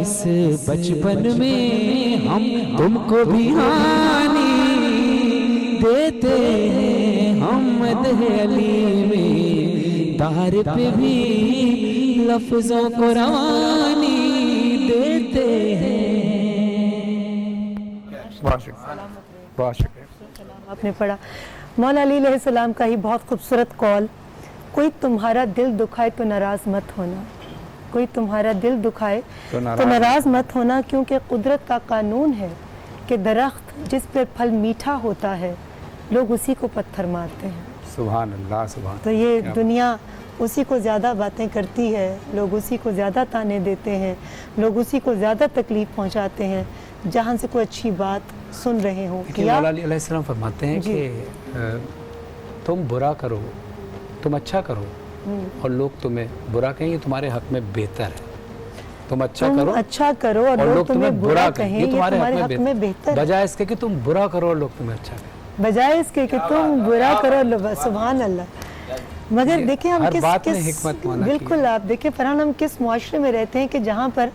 اس بچپن میں ہم تم کو بھی ہانی دیتے ہیں، ہم مدح علی میں دار پہ بھی لفظوں کو روانی دیتے ہیں۔ بہت شکریہ، بہت شکریہ۔ آپ نے پڑھا مولا علی علیہ السلام کا ہی بہت خوبصورت قول، کوئی تمہارا دل دکھائے تو ناراض مت ہونا، کوئی تمہارا دل دکھائے تو ناراض مت ہونا، کیونکہ قدرت کا قانون ہے کہ درخت جس پہ پھل میٹھا ہوتا ہے لوگ اسی کو پتھر مارتے ہیں۔ سبحان اللہ، سبحان تو یہ دنیا اسی کو زیادہ باتیں کرتی ہے، لوگ اسی کو زیادہ تانے دیتے ہیں، لوگ اسی کو زیادہ تکلیف پہنچاتے ہیں جہاں سے کوئی اچھی بات سن رہے ہوں۔ لیکن مولا علی علیہ السلام فرماتے ہیں کہ تم برا کرو، تم اچھا کرو اور لوگ تمہیں برا کہیں، یہ تمہارے حق میں بہتر ہے۔ تم اچھا کرو اور لوگ تمہیں برا کہیں، یہ تمہارے حق میں بہتر ہے، بجائے اس کے کہ تم برا کرو اور لوگ تمہیں اچھا کہیں، بجائے اس کے کہ تم برا کرو۔ سبحان اللہ۔ مگر دیکھیں ہم ہر کس بات میں حکمت ہونا بالکل آپ دیکھیں فرحان، ہم کس معاشرے میں رہتے ہیں کہ جہاں پر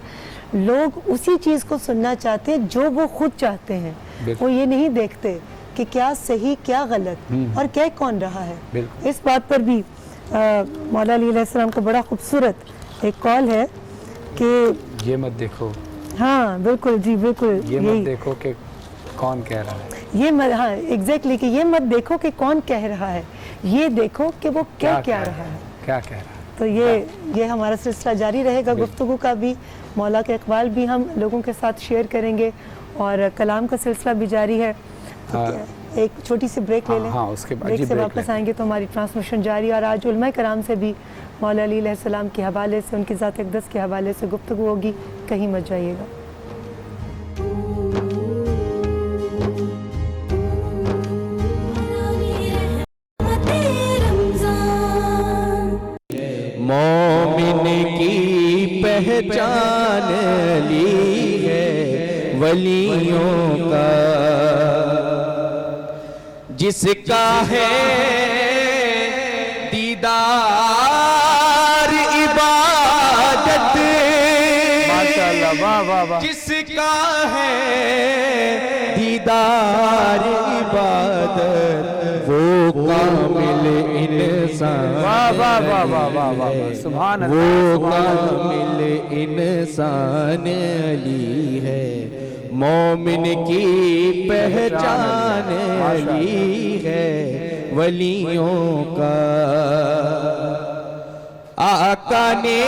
لوگ اسی چیز کو سننا چاہتے ہیں جو وہ خود چاہتے ہیں، وہ یہ نہیں دیکھتے کہ کیا صحیح کیا غلط اور کیا کون رہا ہے۔ اس بات پر بھی مولا علی علیہ السلام کا بڑا خوبصورت ایک قول ہے کہ یہ مت دیکھو، ہاں بالکل، جی بالکل، یہ مت دیکھو کہ کون کہہ رہا ہے، ہاں ایگزیکٹلی، کہ یہ مت دیکھو کہ کون کہہ رہا ہے، یہ دیکھو کہ وہ کیا رہا ہے، کیا کہہ رہا ہے۔ تو یہ ہمارا سلسلہ جاری رہے گا، گفتگو کا بھی، مولا کے اقوال بھی ہم لوگوں کے ساتھ شیئر کریں گے اور کلام کا سلسلہ بھی جاری ہے۔ ایک چھوٹی سی بریک لے لیں، بریک سے واپس آئیں گے تو ہماری ٹرانسمیشن جاری، اور آج علماء کرام سے بھی مولا علی علیہ السلام کے حوالے سے، ان کی ذات اقدس کے حوالے سے گفتگو ہوگی، کہیں مت جائیے گا۔ مومن کی پہچان لی ہے ولیوں کا، جس کا ہے دیدار عبادت، جس کا ہے دیدار عبادت، وہ کامل انسان، وہ کامل انسان علی ہے۔ مومن کی پہچان علی ہے ولیوں کا، آقا نے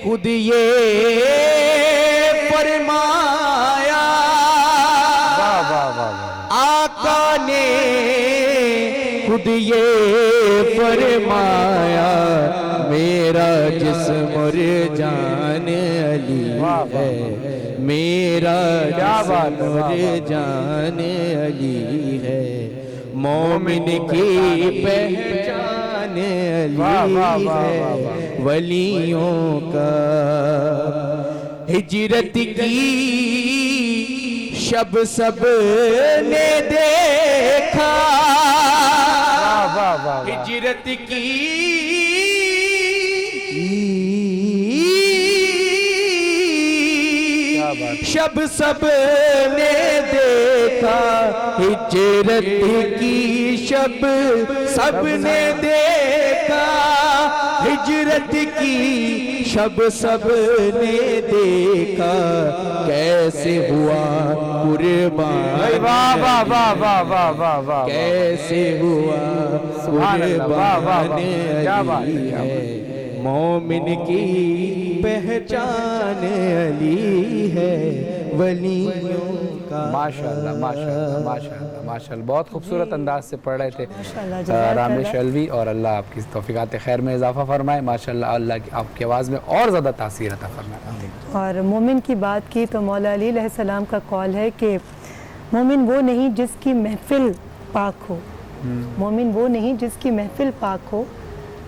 خود یہ فرمایا، آقا نے خود یہ فرمایا، میرا جسم اور جان علی ہے، میرا جسم اور جان علی ہے۔ مومن کی پہچان علی ہے ولیوں کا، ہجرت کی شب سب نے دیکھا، ہجرت کی شب سب نے دیکھا، ہجرت کی شب سب نے دیکھا، ہجرت کی شب سب نے دیکھا، کیسے ہوا قربان، کیسے ہوا قربان علی ہے۔ مومن کی پہچان علی ہے ولیوں کا۔ ماشاءاللہ ماشاءاللہ ماشاءاللہ ماشاءاللہ، بہت خوبصورت انداز سے پڑھ رہے تھے رامش علوی، اور اللہ آپ کی توفیقات خیر میں اضافہ فرمائے ماشاءاللہ، اللہ آپ کی آواز میں اور زیادہ تاثیر عطا فرمائے۔ اور مومن کی بات کی تو مولا علی علیہ السلام کا قول ہے کہ مومن وہ نہیں جس کی محفل پاک ہو، مومن وہ نہیں جس کی محفل پاک ہو،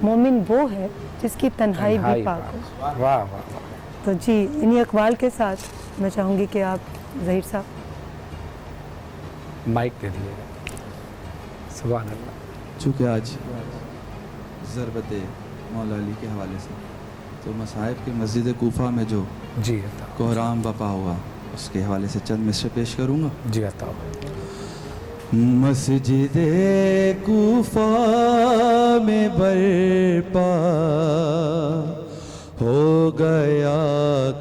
مومن وہ ہے جس کی تنہائی بھی پاک ہو۔ واہ واہ، تو جی انہی اقوال کے ساتھ میں چاہوں گی کہ آپ ظہیر صاحب مائک دے دیے۔ سبحان اللہ۔ چونکہ آج ضربت مولا علی کے حوالے سے تو مصائب کی مسجد کوفہ میں جو جی عطا کوہرام بپا ہوا اس کے حوالے سے چند مصرے پیش کروں گا. جی عطا مسجد کوفہ میں برپا ہو گیا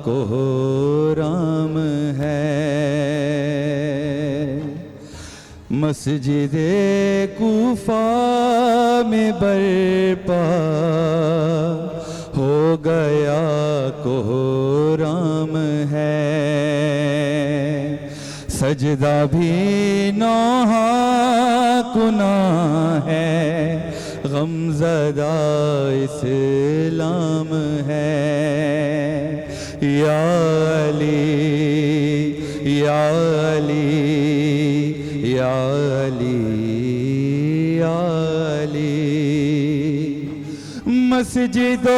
کوہرام ہے. مسجد کوفہ میں برپا ہو گیا کوہرام ہے. سجدہ بھی نوحہ گناہ ہے غمزدہ اسلام ہے. یا علی یا علی یا علی یا علی. مسجد و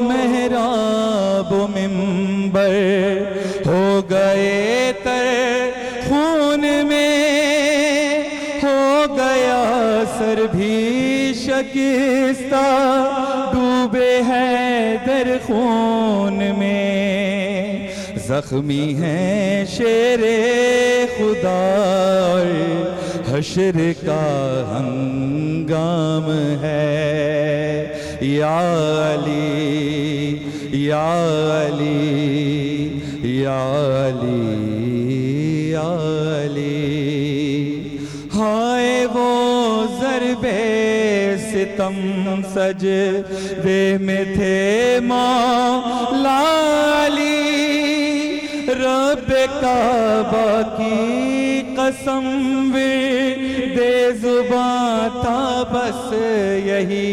محراب و منبر ہو گئے تر خون میں ہو گیا سر بھی شکستہ ڈوبے ہیں در خون میں. زخمی ہیں شیر خدا اور حشر کا ہنگام ہے. یا علی یا علی یا علی یا علی. ہائے وہ ضرب ستم سجدے میں تھے مولا علی. رب کعبہ کی قسم دے زباں تھا بس یہی.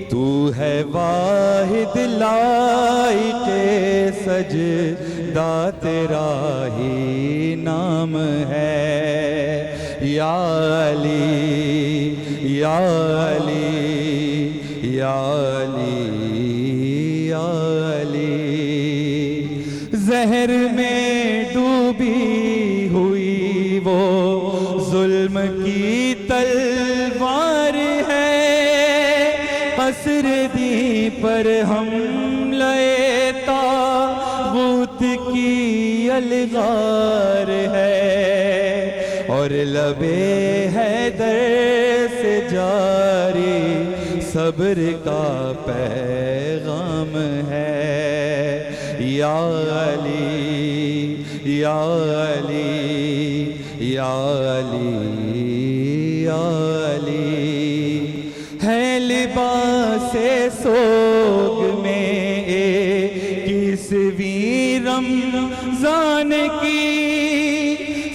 تو ہے واحد لائق سجدہ تیرا ہی نام ہے. یا علی یا علی یا علی یا علی. زہر میں ڈوبی ہوئی وہ ظلم کی تلوار ہے. قصر دی پر حملہ طاغوت کی الغار ہے. اور لبے حیدر سے جاری صبر کا پیغام ہے. یا علی یا علی یا علی یا علی. ہے لباس سوگ میں 21ویں رمضان کی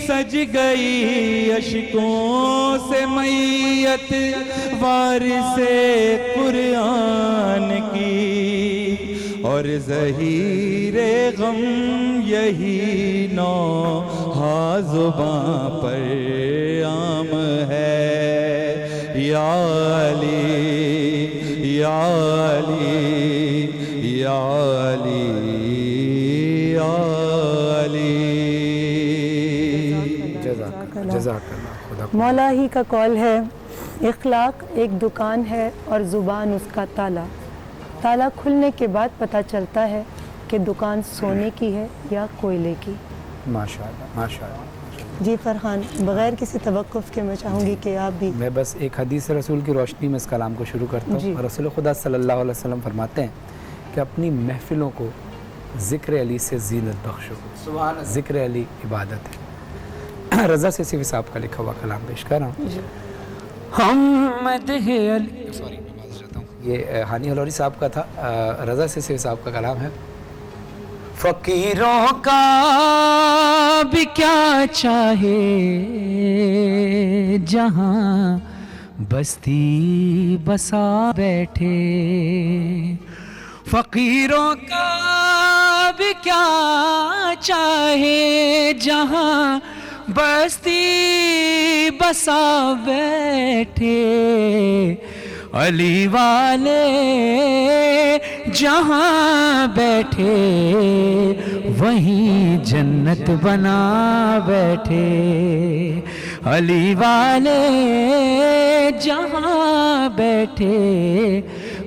سج گئی اشکوں سے میت وارث قرآن کی. اور ظہیر غم یہی نوحہ زباں پر عام ہے. یا علی یا علی یا علی یا علی. جزاک اللہ. خدا مولا ہی کا قول ہے اخلاق ایک دکان ہے اور زبان اس کا تالا. تالا کھلنے کے بعد پتہ چلتا ہے کہ دکان سونے کی ہے یا کوئلے کی. ماشاءاللہ ماشاءاللہ. جی فرحان، بغیر کسی توقف کے میں چاہوں گی کہ آپ بھی. میں بس ایک حدیث رسول کی روشنی میں اس کلام کو شروع کرتا ہوں. جی. رسول خدا صلی اللہ علیہ وسلم فرماتے ہیں کہ اپنی محفلوں کو ذکر علی سے زینت بخشو. ذکر علی عبادت ہے. رضا سیسی صاحب کا لکھا ہوا کلام پیش کر رہا ہوں. ہم مدح علی، سوری میں معذرت چاہتا ہوں، یہ ہانی ہلوری صاحب کا تھا. رضا سیسی صاحب کا کلام ہے. فقیروں کا بھی کیا چاہے جہاں بستی بسا بیٹھے. فقیروں کا بھی کیا چاہے جہاں بستی بسا بیٹھے. علی والے جہاں بیٹھے وہیں جنت بنا بیٹھے. علی والے جہاں بیٹھے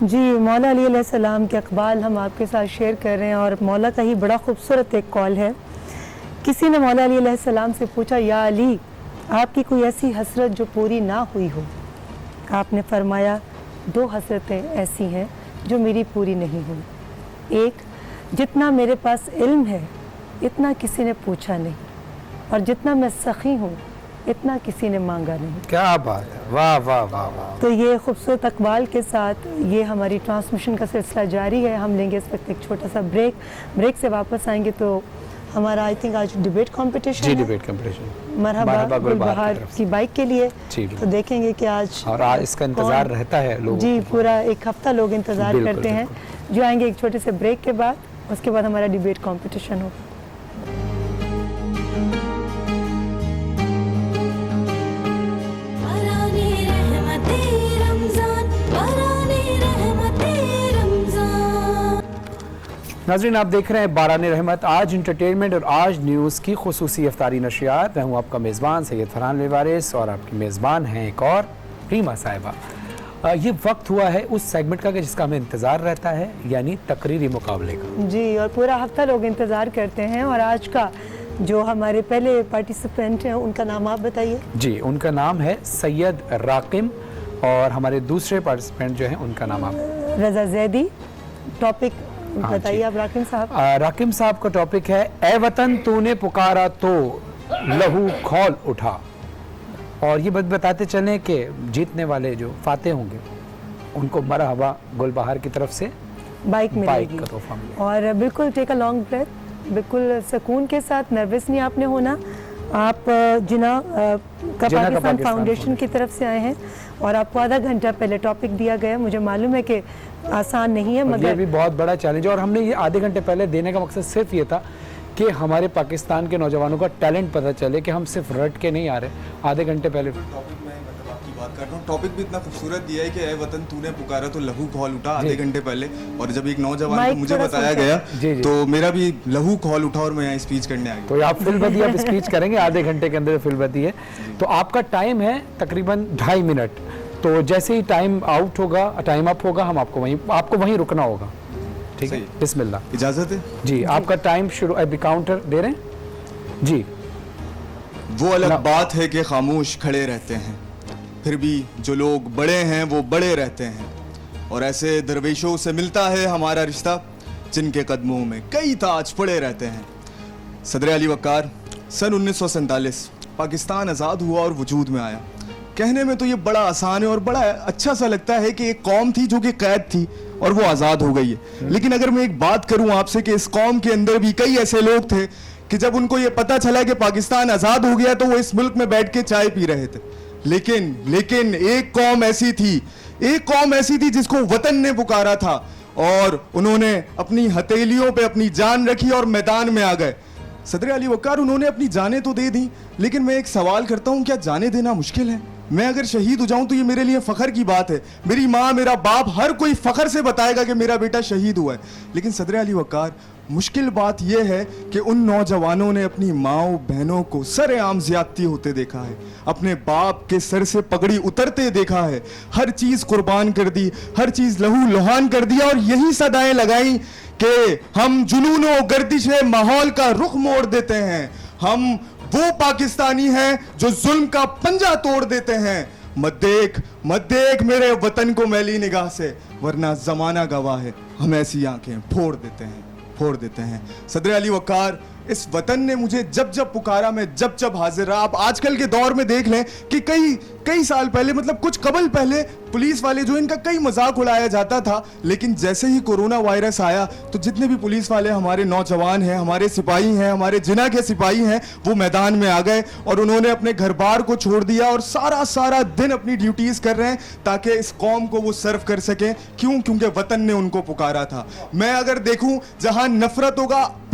جی مولا علی علیہ السلام کے اقبال ہم آپ کے ساتھ شیئر کر رہے ہیں اور مولا کا ہی بڑا خوبصورت ایک کال ہے. کسی نے مولا علی علیہ السلام سے پوچھا یا علی آپ کی کوئی ایسی حسرت جو پوری نہ ہوئی ہو؟ آپ نے فرمایا 2 حسرتیں ایسی ہیں جو میری پوری نہیں ہوئی. ایک جتنا میرے پاس علم ہے اتنا کسی نے پوچھا نہیں اور جتنا میں سخی ہوں اتنا کسی نے مانگا نہیں. کیا بات ہے, واہ واہ واہ واہ. تو یہ خوبصورت اقبال کے ساتھ یہ ہماری ٹرانسمیشن کا سلسلہ جاری ہے. ہم لیں گے اس وقت ایک چھوٹا سا بریک سے واپس آئیں گے تو ہمارا آئی تھنک آج ڈیبیٹ کمپٹیشن جی ڈیبیٹ کمپٹیشن مرحبا گلبہار کی بائک کے لیے. تو دیکھیں گے کہ آج اور اس کا انتظار رہتا ہے لوگوں جی پورا ایک ہفتہ لوگ انتظار کرتے ہیں. جو آئیں گے ایک چھوٹے سے بریک کے بعد, اس کے بعد ہمارا ڈیبیٹ کمپٹیشن ہوگا. ناظرین آپ دیکھ رہے ہیں باران رحمت, آج انٹرٹینمنٹ اور آج نیوز کی خصوصی افطاری نشریات. میں ہوں آپ کا میزبان سید فرحان لیوارث اور آپ کی میزبان ہیں ایک اور ریما صاحبہ. یہ وقت ہوا ہے اس سیگمنٹ کا کہ جس کا ہمیں انتظار رہتا ہے, یعنی تقریری مقابلے کا. جی اور پورا ہفتہ لوگ انتظار کرتے ہیں. اور آج کا جو ہمارے پہلے پارٹیسپینٹ ہیں ان کا نام آپ بتائیے. جی ان کا نام ہے سید راقم اور ہمارے دوسرے پارٹیسپینٹ جو ہیں ان کا نام آپ رضا زیدی. ٹاپک بتائیے آپ راقم صاحب. راقم صاحب کا ٹاپک ہے اے وطن تو نے پکارا تو لہو کھول اٹھا. اور یہ بتاتے چلیں کہ جیتنے والے جو فاتح ہوں گے ان کو مرحبا گلبہار کی طرف سے بائک ملے گی. کا تحفہ ملے گا. اور بالکل ٹیک اے لانگ بریتھ, بالکل سکون کے ساتھ, نروس نہیں آپ نے ہونا. آپ جنا کا پاکستان فاؤنڈیشن کی طرف سے آئے ہیں اور آپ کو آدھا گھنٹہ پہلے ٹاپک دیا گیا. مجھے معلوم ہے کہ آسان نہیں ہے مگر یہ بھی بہت بڑا چیلنج ہے. اور ہم نے یہ آدھے گھنٹے پہلے دینے کا مقصد صرف یہ تھا کہ ہمارے پاکستان کے نوجوانوں کا ٹیلنٹ پتہ چلے کہ ہم صرف رٹ کے نہیں آ رہے. آدھے گھنٹے پہلے ٹاپک میں مطلب آپ کی بات کرتا ہوں, ٹاپک بھی اتنا خوبصورت دیا ہے کہ اے وطن تو نے پکارا تو لہو کھول اٹھا آدھے گھنٹے پہلے. اور جب ایک نوجوان کو مجھے بتایا گیا تو میرا بھی لہو کھول اٹھا اور میں یہاں اسپیچ کرنے آ گیا. تو آپ فل بدی آپ اسپیچ کریں گے آدھے گھنٹے کے اندر. فل بدی ہے تو آپ کا ٹائم ہے تقریباً 2.5 منٹ. تو جیسے ہی ٹائم آؤٹ ہوگا, ٹائم اپ ہوگا, ہم آپ کو وہیں رکنا ہوگا. ٹھیک ہے, بسم اللہ. اجازت ہے جی آپ کا ٹائم شروع. ابھی کاؤنٹر دے رہے ہیں جی. وہ الگ بات ہے کہ خاموش کھڑے رہتے ہیں, پھر بھی جو لوگ بڑے ہیں وہ بڑے رہتے ہیں. اور ایسے درویشوں سے ملتا ہے ہمارا رشتہ جن کے قدموں میں کئی تاج پڑے رہتے ہیں. صدر علی وقار سن 1947 پاکستان آزاد ہوا اور وجود میں آیا. کہنے میں تو یہ بڑا آسان ہے اور بڑا اچھا سا لگتا ہے کہ ایک قوم تھی جو کہ قید تھی اور وہ آزاد ہو گئی ہے. لیکن اگر میں ایک بات کروں آپ سے کہ اس قوم کے اندر بھی کئی ایسے لوگ تھے کہ جب ان کو یہ پتا چلا کہ پاکستان آزاد ہو گیا تو وہ اس ملک میں بیٹھ کے چائے پی رہے تھے. لیکن ایک قوم ایسی تھی جس کو وطن نے پکارا تھا اور انہوں نے اپنی ہتھیلیوں پہ اپنی جان رکھی اور میدان میں آ گئے. صدر علی وقار انہوں نے اپنی جانیں تو دے دیں, لیکن میں ایک سوال کرتا ہوں, کیا جانیں دینا مشکل ہے؟ میں اگر شہید ہو جاؤں تو یہ میرے لیے فخر کی بات ہے. میری ماں, میرا باپ, ہر کوئی فخر سے بتائے گا کہ میرا بیٹا شہید ہوا ہے. لیکن صدر علی وقار مشکل بات یہ ہے کہ ان نوجوانوں نے اپنی ماؤں بہنوں کو سر عام زیادتی ہوتے دیکھا ہے, اپنے باپ کے سر سے پگڑی اترتے دیکھا ہے, ہر چیز قربان کر دی, ہر چیز لہو لہان کر دیا اور یہی صدائیں لگائیں کہ ہم جنون و گردش ماحول کا رخ موڑ دیتے ہیں, ہم وہ پاکستانی ہیں جو ظلم کا پنجہ توڑ دیتے ہیں. مت دیکھ میرے وطن کو میلی نگاہ سے, ورنہ زمانہ گواہ ہے, ہم ایسی آنکھیں پھوڑ دیتے ہیں. صدر علی وقار اس وطن نے مجھے جب پکارا میں جب حاضر رہا. آپ آج کل کے دور میں دیکھ لیں کہ کئی سال پہلے, مطلب کچھ قبل پہلے پولیس والے جو ان کا کئی مذاق اڑایا جاتا تھا, لیکن جیسے ہی کورونا وائرس آیا تو جتنے بھی پولیس والے ہمارے نوجوان ہیں, ہمارے سپاہی ہیں, ہمارے جنا کے سپاہی ہیں, وہ میدان میں آ گئے اور انہوں نے اپنے گھر بار کو چھوڑ دیا اور سارا دن اپنی ڈیوٹیز کر رہے ہیں تاکہ اس قوم کو وہ سرو کر سکیں. کیونکہ وطن نے ان کو پکارا تھا. میں اگر دیکھوں جہاں نفرت ہوگا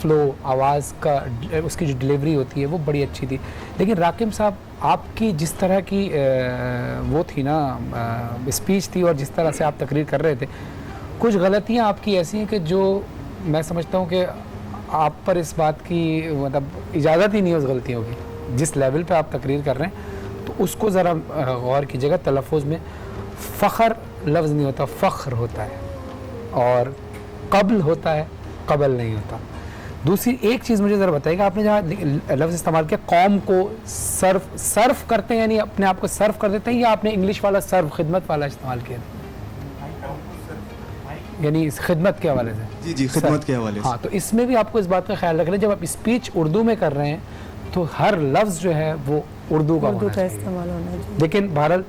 فلو آواز کا اس کی جو ڈلیوری ہوتی ہے وہ بڑی اچھی تھی. لیکن راکم صاحب آپ کی جس طرح کی وہ تھی نا اسپیچ تھی اور جس طرح سے آپ تقریر کر رہے تھے, کچھ غلطیاں آپ کی ایسی ہیں کہ جو میں سمجھتا ہوں کہ آپ پر اس بات کی مطلب اجازت ہی نہیں ہے اس غلطیوں کی. جس لیول پہ آپ تقریر کر رہے ہیں تو اس کو ذرا غور کیجیے گا. تلفظ میں فخر لفظ نہیں ہوتا, فخر ہوتا ہے, اور قبل ہوتا ہے, قبل نہیں ہوتا. دوسری ایک چیز مجھے ذرا بتائیے گا, آپ نے جہاں لفظ استعمال کیا قوم کو صرف کرتے ہیں, یعنی اپنے آپ کو صرف کر دیتے ہیں, یا آپ نے انگلش والا صرف خدمت والا استعمال کیا, یعنی خدمت کے حوالے سے؟ جی خدمت کے حوالے سے. ہاں, تو اس میں بھی آپ کو اس بات کا خیال رکھنا ہے جب آپ اسپیچ اردو میں کر رہے ہیں تو ہر لفظ جو ہے وہ اردو کا ہونا چاہیے. استعمال ہونا چاہیے. لیکن بہرحال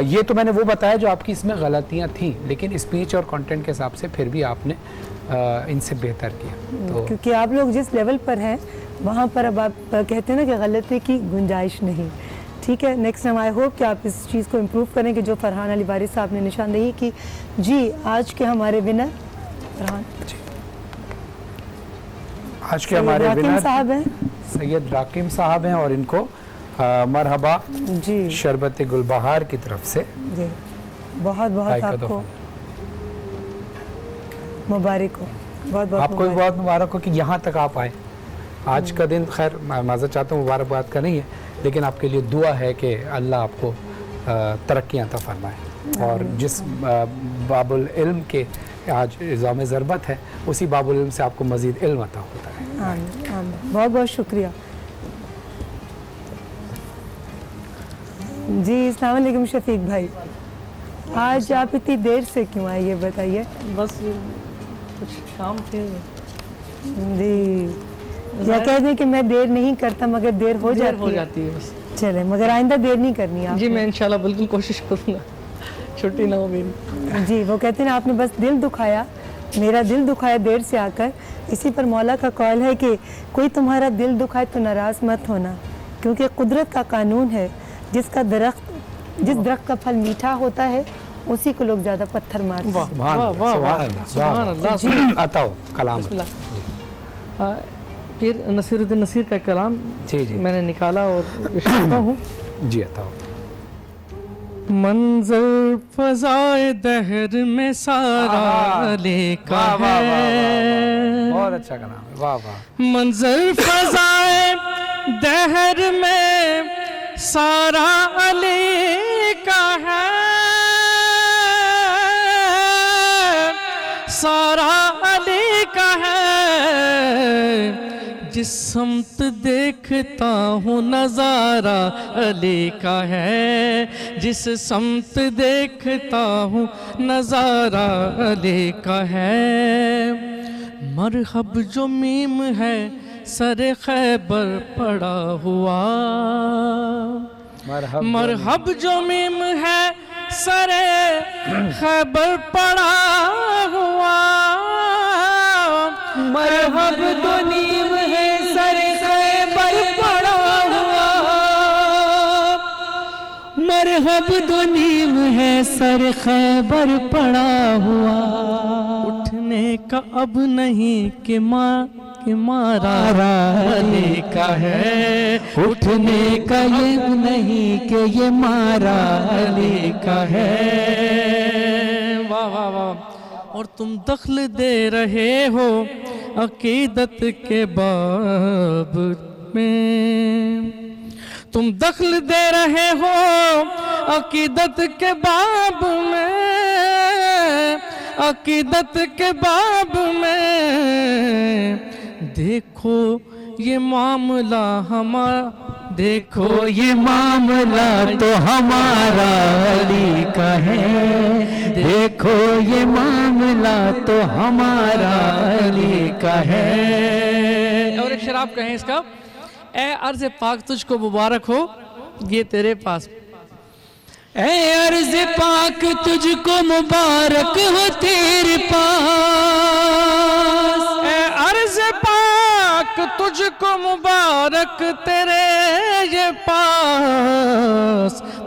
یہ تو میں نے وہ بتایا جو آپ کی اس میں غلطیاں تھیں, لیکن اسپیچ اور کنٹینٹ کے حساب سے پھر بھی آپ نے ان سے بہتر کیا. تو کیونکہ آپ لوگ جس لیول پر ہیں وہاں پر اب آپ کہتے ہیں نا کہ غلطی کی گنجائش نہیں. ٹھیک ہے, نیکسٹ ٹائم آئی ہوپ کہ آپ اس چیز کو امپروو کریں کہ جو فرحان علی وارث صاحب نے نشاندہی کی. جی آج کے ہمارے ونر فرحان آج کے ہمارے ونر صاحب ہیں سید راکم صاحب ہیں, اور ان کو مرحبا جی شربت گلبہار کی طرف سے جی بہت بہت آپ کو مبارک ہو. بہت بہت آپ کو بھی بہت مبارک ہو کہ یہاں تک آپ آئے. آج کا دن خیر میں معذرت چاہتا ہوں, مبارکباد کا نہیں ہے, لیکن آپ کے لیے دعا ہے کہ اللہ آپ کو ترقی عطا فرمائے, اور جس باب العلم کے آج اعزام ضربت ہے اسی باب العلم سے آپ کو مزید علم عطا ہوتا ہے. آمین آمین. بہت بہت شکریہ. جی السلام علیکم شفیق بھائی, آج آپ اتنی دیر سے کیوں آئے یہ بتائیے؟ بس کچھ کام تھے. جی یا کہہ دیں کہ میں دیر نہیں کرتا مگر دیر ہو جاتی ہے بس. چلے مگر آئندہ دیر نہیں کرنی آپ. جی میں انشاءاللہ بالکل کوشش کروں گا, چھٹی نہ ہو میری. جی وہ کہتے ہیں آپ نے بس دل دکھایا, میرا دل دکھایا دیر سے آ کر. اسی پر مولا کا قول ہے کہ کوئی تمہارا دل دکھائے تو ناراض مت ہونا, کیونکہ قدرت کا قانون ہے جس درخت کا پھل میٹھا ہوتا ہے اسی کو لوگ زیادہ پتھر مارتے ہیں. سبحان اللہ. جی عطا ہو کلام. پھر نصیر الدین نصیر کا کلام جی جی میں نے نکالا اور سنتا ہوں. جی عطا ہو. منظر فضائے دہر میں سارا علی کا ہے. بہت اچھا کلام ہے, واہ واہ. منظر فضائے دہر میں سارا علی کا ہے, سارا علی کا ہے. جس سمت دیکھتا ہوں نظارہ علی کا ہے, جس سمت دیکھتا ہوں نظارہ علی کا ہے. مرحب جو میم ہے سر خیبر پڑا ہوا, مرحب جو میم ہے سر خیبر پڑا ہوا, مرحب دو نیم ہے سر خیبر پڑا ہوا, مرحب دو نیم ہے سر خیبر پڑا ہوا. اٹھنے کا اب نہیں کہ مارا علی کا ہے, اٹھنے کا یہ نہیں کہ یہ مارا علی کا ہے. واہ واہ واہ. اور تم دخل دے رہے ہو عقیدت کے باب میں, تم دخل دے رہے ہو عقیدت کے باب میں, عقیدت کے باب میں. دیکھو یہ معاملہ ہمارا, دیکھو یہ معاملہ تو ہمارا علی کا ہے, دیکھو یہ معاملہ تو ہمارا علی کا ہے. اور ایک شراب کہیں اس کا, اے عرض پاک تجھ کو مبارک ہو یہ تیرے پاس, اے عرض پاک تجھ کو مبارک ہو تیرے پاس, اے عرض پاک تجھ کو مبارک تیرے یہ پاس.